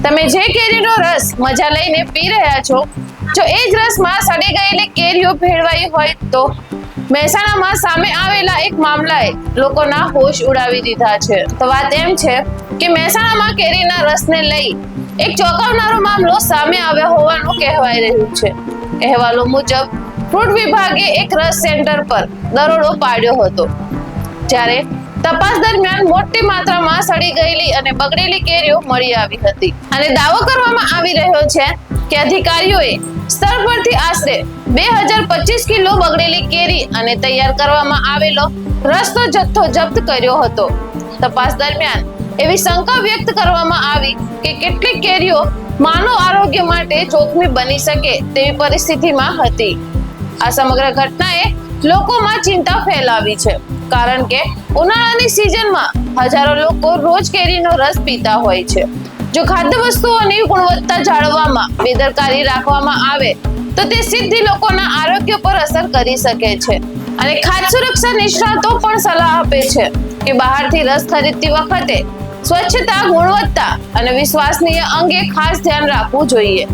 તમે જે કેરીનો રસ મજા લઈને પી રહ્યા છો, જો એ જ રસમાં સડી ગયેલી કેરીઓ ભેળવાઈ હોય તો મહેસાણામાં સામે આવેલા એક મામલાએ લોકોના હોશ ઉડાવી દીધા છે। તો વાત એમ છે કે મહેસાણામાં કેરીના રસને લઈ એક ચોંકાવનારો મામલો સામે આવ્યો હોવાનું કહેવાઈ રહ્યું છે। અહેવાલો મુજબ ફ્રૂટ વિભાગે એક રસ સેન્ટર પર દરોડો પાડ્યો હતો, જ્યારે તપાસ દરમિયાન મોટી માત્રામાં સડી ગયેલી અને બગડેલી કેરીઓ મળી આવી હતી અને દાવો કરવામાં આવી રહ્યો છે કે અધિકારીઓએ સ્થળ પરથી આશરે 2025 કિલો બગડેલી કેરી અને તૈયાર કરવામાં આવેલો રસનો જથ્થો જપ્ત કર્યો હતો। તપાસ દરમિયાન એવી શંકા વ્યક્ત કરવામાં આવી કે કેટલીક કેરીઓ માનવ આરોગ્ય માટે જોખમી બની શકે તેવી પરિસ્થિતિમાં હતી। આ સમગ્ર ઘટનાએ લોકોમાં ચિંતા ફેલાવી છે, કારણ કે ઉનાળાની સિઝનમાં હજારો લોકો રોજ કેરીનો રસ પીતા હોય છે। જો ખાદ્ય વસ્તુઓની ગુણવત્તા જાળવવામાં બેદરકારી રાખવામાં આવે તો તે સીધી લોકોના આરોગ્ય પર અસર કરી શકે છે અને ખાદ્ય સુરક્ષા નિષ્ણાતો પણ સલાહ આપે છે કે બહારથી રસ ખરીદતી વખતે સ્વચ્છતા, ગુણવત્તા અને વિશ્વસનીય અંગે ખાસ ધ્યાન રાખવું જોઈએ।